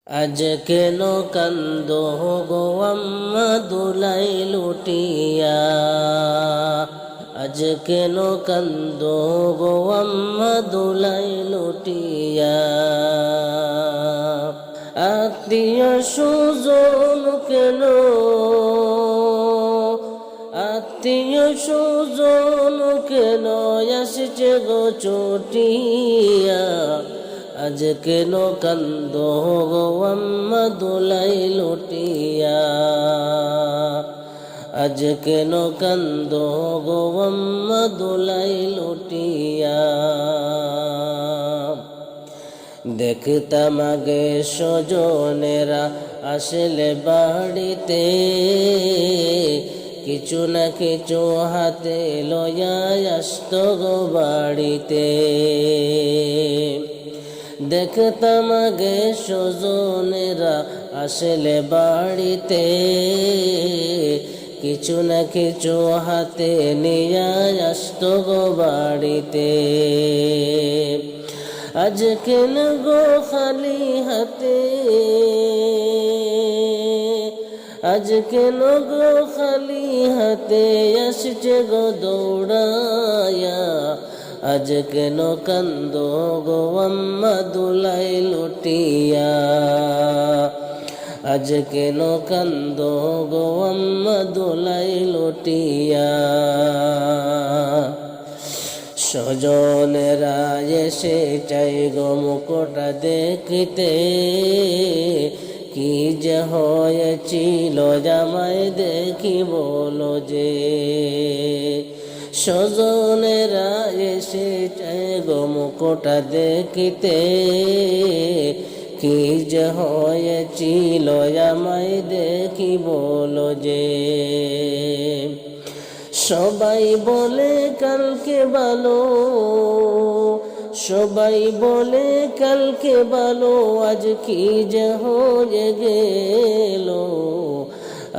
আজ কেন কান্দো গো আম্মা দুলাই লুটিয়া, আজ কেন কান্দো গো আম্মা দুলাই লুটিয়া। আত্মীয় সুজন কেন, আত্মীয় সুজন কেন আসছে গো চটিয়া। আজ কেন কান্দো গো আম্মা দুলাই লুটিয়া, আজ কেন কান্দো গো আম্মা দুলাই লুটিয়া। দেখতাম আগে স্বজনেরা আসলে বাড়িতে, কিছু না কিছু হাতে লইয়া আসত গো বাড়িতে। দেখতাম আগে স্বজনেরা আসলে বাড়িতে, কিছু না কিছু হাতে নিয়ে আসত গো বাড়িতে। আজ কেন গো খালি হাতে, আজ কেন গো খালি হাতে আসছে গো দৌড়ায়া। আজ কেন কান্দো গো আম্মা দুলাই লুটিয়া, আজ কেন কান্দো গো আম্মা দুলাই লুটিয়া। স্বজনেরা এসে চাই গো মুখটা দেখিতে, কি যে হয়েছিল জামাই দেখি বলো যে। স্বজনেরা এসে চাই গো মুখটা দেখিতে, কি যে হয়েছিল জামাই দেখি বলো যে। সবাই বলে কালকে ভালো, সবাই বলে কালকে ভালো, আজ কি যে হয়ে গেল।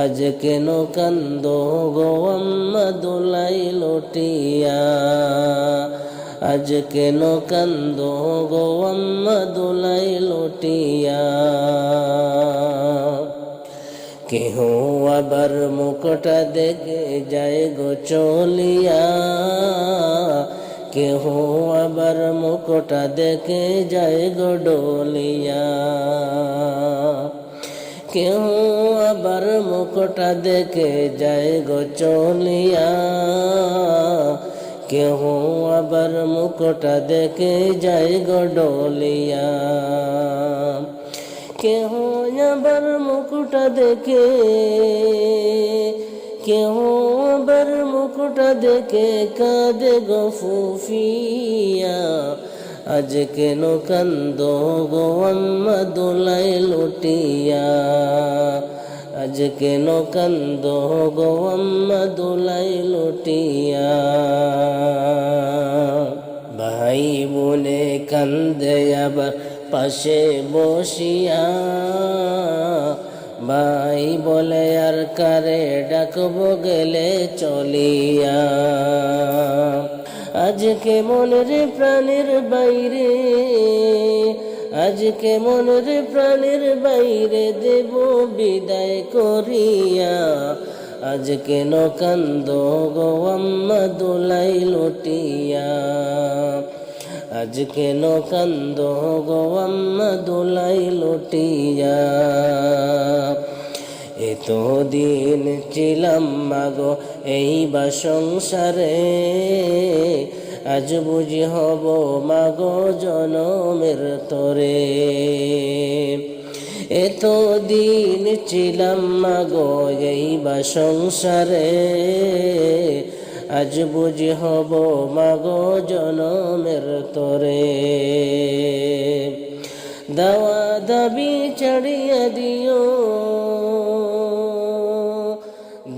আজ কেন কান্দো গো আম্মা দুলাই লুটিয়া, আজ কেন কান্দো গো আম্মা দুলাই লুটিয়া। কেহ আবার মুখটা দেখে যায় গো চলিয়া, কেহ আবার মুখটা দেখে যায় গো ডলিয়া। কেহ আবার মুখটা দেখে যায় গো চলিয়া, কেহ আবার মুখটা দেখে যায় গো ডলিয়া। কেহ আবার মুখটা দেখে, কেহ আবার মুখটা দেখে কাঁদে গো ফুফিয়া। আজ কেন কান্দো গো আম্মা দুলাই লুটিয়া, আজ কেন কান্দো গো আম্মা দুলাই লুটিয়া। ভাই বোনে কান্দে আবার পাশে বসিয়া, ভাই বলে আর কারে ডাকবো গেলে চলিয়া। আজকে মনের প্রাণের বাইরে, আজকে মনের প্রাণের বাইরে দেব বিদায় করিয়া। আজ কেন কান্দো গো আম্মা দুলাই লুটিয়া, আজ কেন কান্দো গো আম্মা দুলাই লুটিয়া। এতদিন ছিলাম মাগো এই বা সংসারে, আজ বুঝি হব মাগো জনমের তরে। এতদিন ছিলাম মাগো এই বা সংসারে, আজ বুঝি হব মাগো জনমের তরে। দাওয়া দাবি ছাড়িয়া দিও,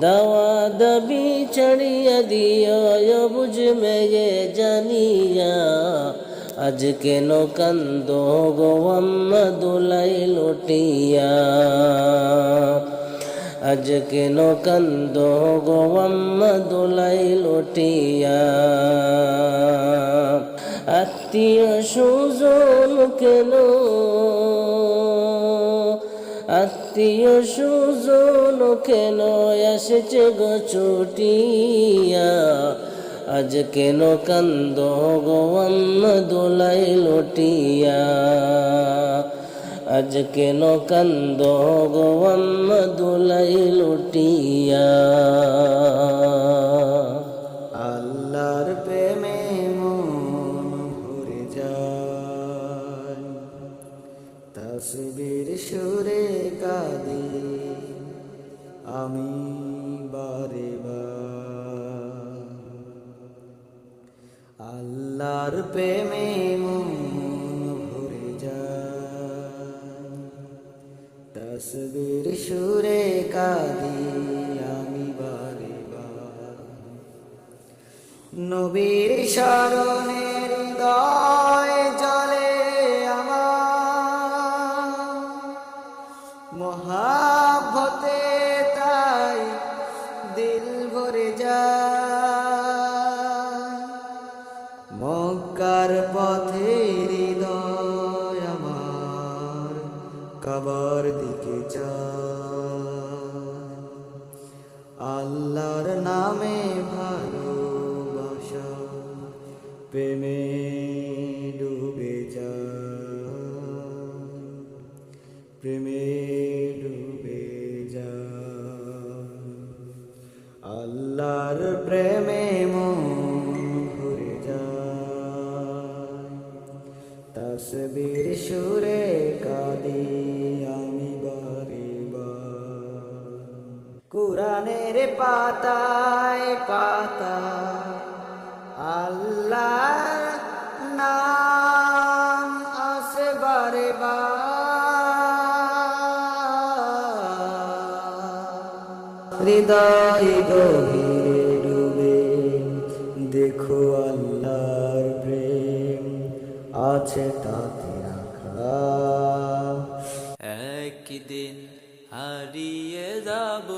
দাওয়া দাবি ছাড়িয়া দিও বুঝ মেয়ে জানিয়া। আজ কেন কান্দো গো আম্মা দুলাই লুটিয়া, আজ কেন কান্দো গো আম্মা দুলাই লুটিয়া। আত্মীয় সুজন কেন আত্মীয় সুজন কেন এসেছে গো ছুটিয়া, আজ কেন কান্দ গো আম্মা দোলাই লুটিয়া, আজ কেন কান্দ গো আম্মা দোলাই লুটিয়া। আল্লাহর প্রেমে মন ভরে যায়, তাসবির সুরে কাঁদি আমি বারে বার। আল্লাহর প্রেমে মন ভরে যায়, তাসবির সুরে কাঁদি আমি বারে বার। নবীর শরণে হৃদয় জলে আমার, মহাব্বতে তাই দিল ভরে যায়। মক্কার পথে হৃদয় আমার কাবার দিকে চায়। আল্লাহর নামে ভালোবাসা প্রেমে ডুবে যায়, প্রেমে ডুবে যায়। আল্লাহর প্রেমে মন ভরে যায়, তাসবির সুরে কাঁদি আমি বারে বার। কুরআনের পাতায় পাতায় আল্লাহর নাম আসে বারে বার। হৃদয় গভীরে ডুবে দেখো আল্লাহর প্রেম আছে তাতে রাখা। একদিন হারিয়ে যাব,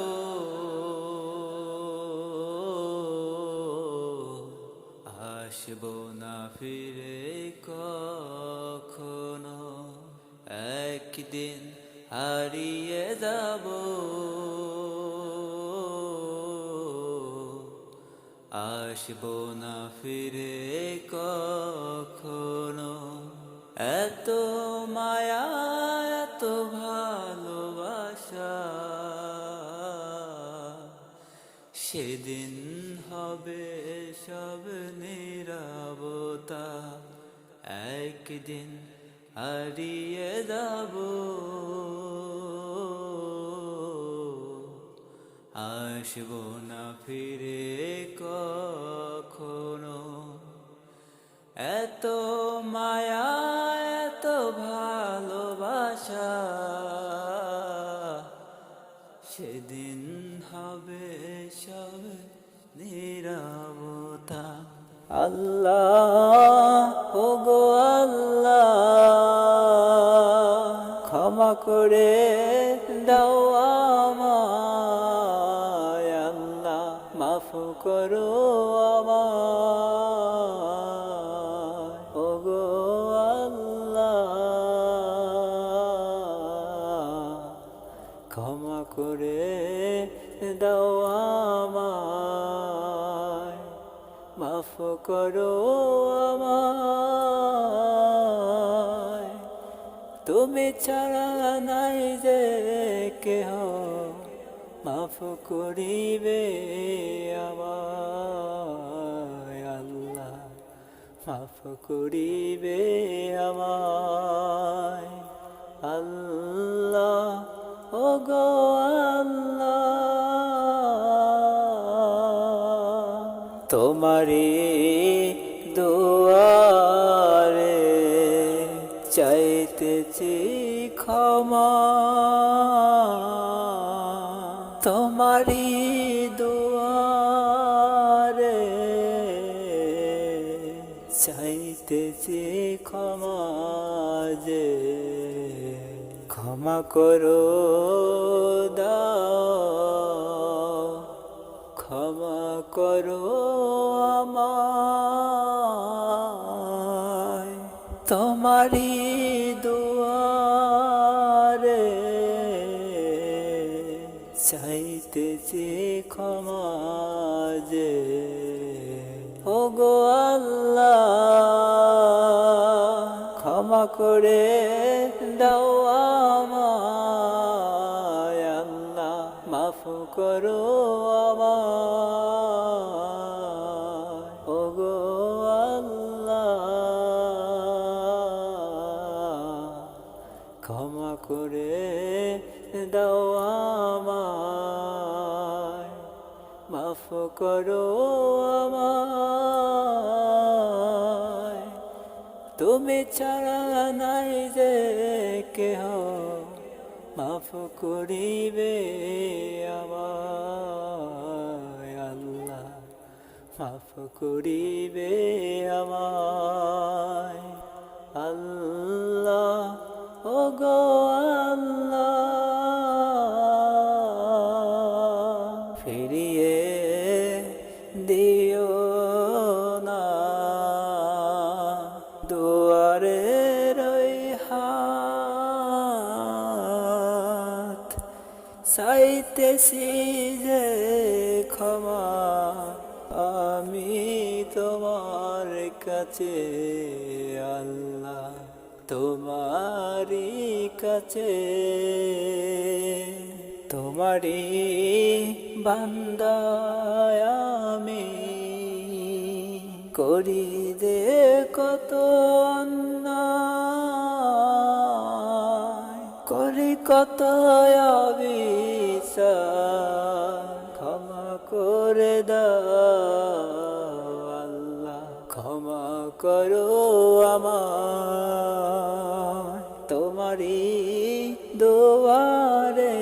আসবো না ফিরে কখনো। একদিন হারিয়ে যাব, আসবো না ফিরে কখনো। এত মায়া এত ভালোবাসা সেদিন হবে সব নীরবতা। একদিন হারিয়ে যাব, আসবো না ফিরে কখনো। এত মায়া এত ভালোবাসা সেদিন হবে সব নীরবতা। আল্লাহ ওগো আল্লাহ, ক্ষমা করে দাও আমায়। আল্লাহ মাফ করো আমায়। ওগো আল্লাহ ক্ষমা করে দাও আমায়, মাফ করো আমায়। তুমি ছাড়া নাই যে কেহ মাফ করিবে আমায়। আল্লাহ মাফ করিবে আমায়। আল্লাহ ওগো আল্লাহ, তোমারি দুয়ারে চাইতেছি ক্ষমা। তোমারি দুয়ারে চাইতেছি ক্ষমা যে, ক্ষমা করো দাও, ক্ষমা করো আমায়। তোমারি দুয়ারে চাইতেছি ক্ষমা যে ওগো আল্লাহ ক্ষমা করে দাও আমায় আল্লাহ মাফ করো আমায় ওগো আল্লাহ ক্ষমা করে দাও আমায় মাফ করো আমায় তুমি ছাড়া নাই যে কেহ মাফ করিবে আমায় আল্লাহ মাফ করিবে আমায় আল্লাহ ওগো আল্লাহ ফিরিয়ে দিও না দুয়ারে রই হাত চাইতেছি যে ক্ষমা আমি তোমার কাছে আল্লাহ তোমারি কাছে তোমারি বান্দা আমি করি দে কত অন্যায় করি কত অবিচার ক্ষমা করে দাও আল্লাহ ক্ষমা করো আমায় তোমারি দুয়ারে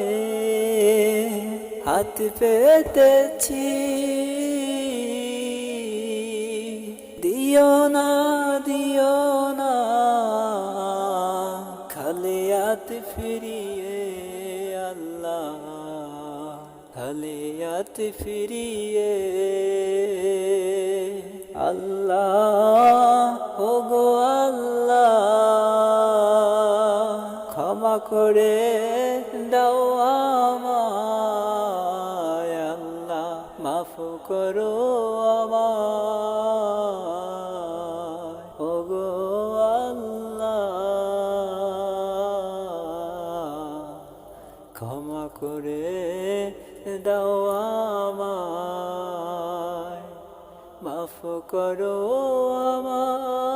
হাত পেতেছি দিও না খালি হাত ফিরিয়ে আল্লাহ খালি হাত ফিরিয়ে আল্লাহ ওগো আল্লাহ ক্ষমা করে দাও আমায় আল্লাহ মাফ করো আমায় ওগো আল্লাহ ক্ষমা করে দাও আমায় মাফ করো আমায়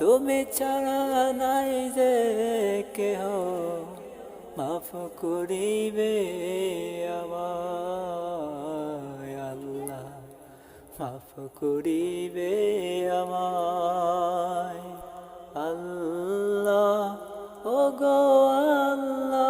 তুমি ছাড়া নাই যে কেহ মাফ করিবে আমায় আল্লাহ মাফ করিবে আমায় আল্লাহ ওগো আল্লাহ